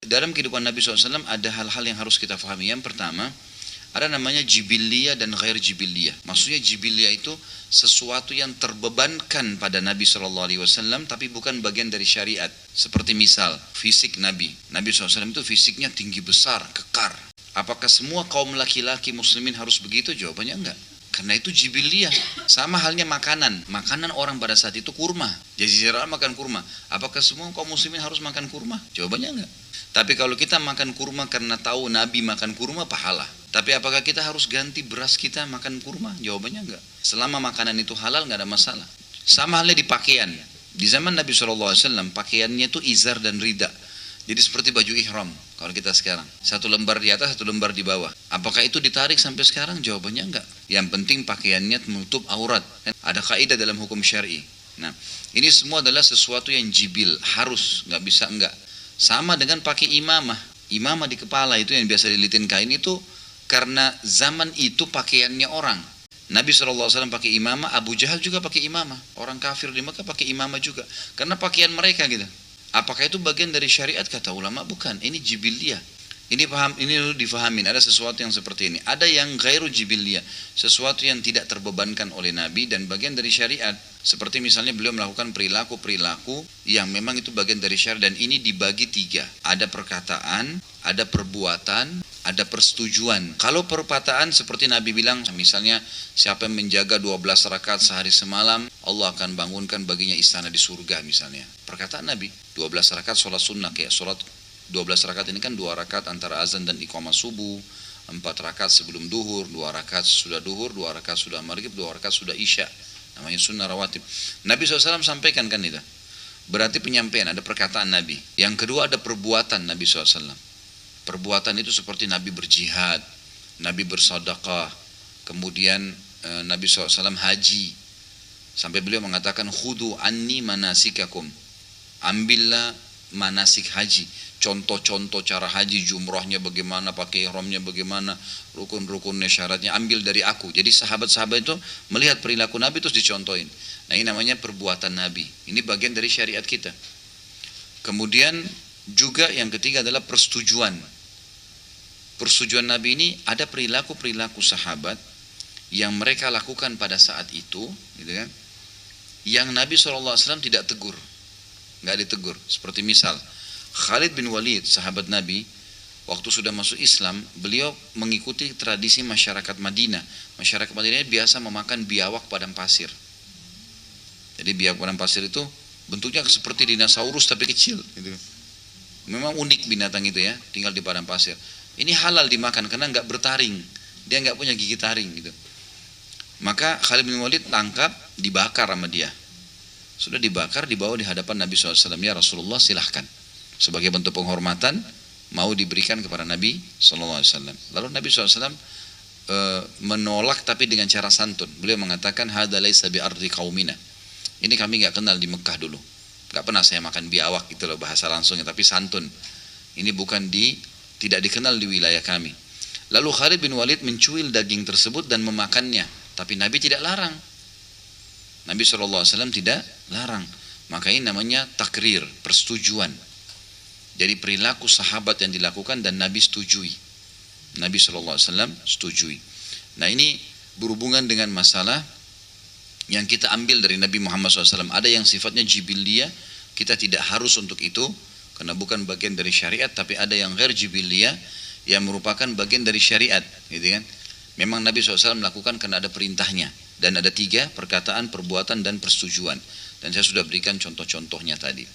Dalam kehidupan Nabi SAW ada hal-hal yang harus kita pahami. Yang pertama, ada namanya jibiliyah dan ghair jibiliyah. Maksudnya jibiliyah itu sesuatu yang terbebankan pada Nabi SAW, tapi bukan bagian dari syariat. Seperti misal, fisik Nabi. Nabi SAW itu fisiknya tinggi besar, kekar. Apakah semua kaum laki-laki muslimin harus begitu? Jawabannya enggak. Karena itu jibiliyah. Sama halnya makanan. Makanan orang pada saat itu kurma. Jazirah makan kurma. Apakah semua kaum muslimin harus makan kurma? Jawabannya enggak. Tapi kalau kita makan kurma karena tahu Nabi makan kurma, pahala. Tapi apakah kita harus ganti beras kita makan kurma? Jawabannya enggak. Selama makanan itu halal, enggak ada masalah. Sama halnya di pakaian. Di zaman Nabi SAW, pakaiannya itu izar dan rida. Jadi seperti baju ihram kalau kita sekarang. Satu lembar di atas, satu lembar di bawah. Apakah itu ditarik sampai sekarang? Jawabannya enggak. Yang penting pakaiannya menutup aurat. Ada kaidah dalam hukum syar'i. Nah, ini semua adalah sesuatu yang jibil, harus, enggak bisa enggak. Sama dengan pakai imamah. Imamah di kepala itu yang biasa dilitin kain itu karena zaman itu pakaiannya orang. Nabi SAW pakai imamah, Abu Jahal juga pakai imamah. Orang kafir di Mekah pakai imamah juga. Karena pakaian mereka gitu. Apakah itu bagian dari syariat? Kata ulama bukan. Ini jibiliyah. Ini dulu difahamin. Ada sesuatu yang seperti ini. Ada yang ghairu jibiliyah. Sesuatu yang tidak terbebankan oleh Nabi dan bagian dari syariat. Seperti misalnya beliau melakukan perilaku-perilaku yang memang itu bagian dari syariat. Dan ini dibagi 3. Ada perkataan, ada perbuatan, ada persetujuan. Kalau perkataan seperti Nabi bilang, misalnya siapa yang menjaga 12 rakaat sehari semalam, Allah akan bangunkan baginya istana di surga misalnya. Perkataan Nabi, 12 rakaat sholat sunnah, kayak sholat 12 rakaat ini kan 2 rakaat antara azan dan iqamah subuh, 4 rakaat sebelum duhur, 2 rakaat sudah duhur, 2 rakaat sudah maghrib, 2 rakaat sudah isya. Namanya sunnah rawatib. Nabi SAW sampaikan kan itu. Berarti penyampaian, ada perkataan Nabi. Yang kedua ada perbuatan Nabi SAW. Perbuatan itu seperti Nabi berjihad, Nabi bersedekah, kemudian Nabi SAW haji. Sampai beliau mengatakan, khudu anni manasikakum. Ambillah manasik haji. Contoh-contoh cara haji, jumrahnya bagaimana, pakai ihramnya bagaimana, rukun-rukunnya, syaratnya, ambil dari aku. Jadi sahabat-sahabat itu melihat perilaku Nabi terus dicontohin. Nah ini namanya perbuatan Nabi. Ini bagian dari syariat kita. Kemudian juga yang ketiga adalah persetujuan. Persetujuan Nabi ini ada perilaku-perilaku sahabat yang mereka lakukan pada saat itu, gitu kan? Yang Nabi SAW tidak tegur, nggak ditegur. Seperti misal Khalid bin Walid, sahabat Nabi, waktu sudah masuk Islam, beliau mengikuti tradisi masyarakat Madinah. Masyarakat Madinah biasa memakan biawak padang pasir. Jadi biawak padang pasir itu bentuknya seperti dinosaurus tapi kecil, gitu. Memang unik binatang itu ya, tinggal di padang pasir. Ini halal dimakan karena nggak bertaring, dia nggak punya gigi taring gitu. Maka Khalid bin Walid tangkap, dibakar sama dia. Sudah dibakar, dibawa di hadapan Nabi SAW. Ya Rasulullah silahkan. Sebagai bentuk penghormatan, mau diberikan kepada Nabi SAW. Lalu Nabi SAW menolak tapi dengan cara santun. Beliau mengatakan, hadza laisa bi ardi qaumina. Ini kami nggak kenal di Mekah dulu. Nggak pernah saya makan biawak, gitu loh bahasa langsungnya, tapi santun. Ini tidak dikenal di wilayah kami. Lalu Khalid bin Walid mencuil daging tersebut dan memakannya. Tapi Nabi tidak larang. Nabi SAW tidak larang. Maka ini namanya takrir, persetujuan. Jadi perilaku sahabat yang dilakukan dan Nabi setujui. Nabi SAW setujui. Nah ini berhubungan dengan masalah yang kita ambil dari Nabi Muhammad SAW. Ada yang sifatnya jibiliyah, kita tidak harus untuk itu, karena bukan bagian dari syariat. Tapi ada yang ghair jibiliyah, yang merupakan bagian dari syariat, gitu kan? Memang Nabi SAW melakukan karena ada perintahnya. Dan ada 3, perkataan, perbuatan, dan persetujuan. Dan saya sudah berikan contoh-contohnya tadi.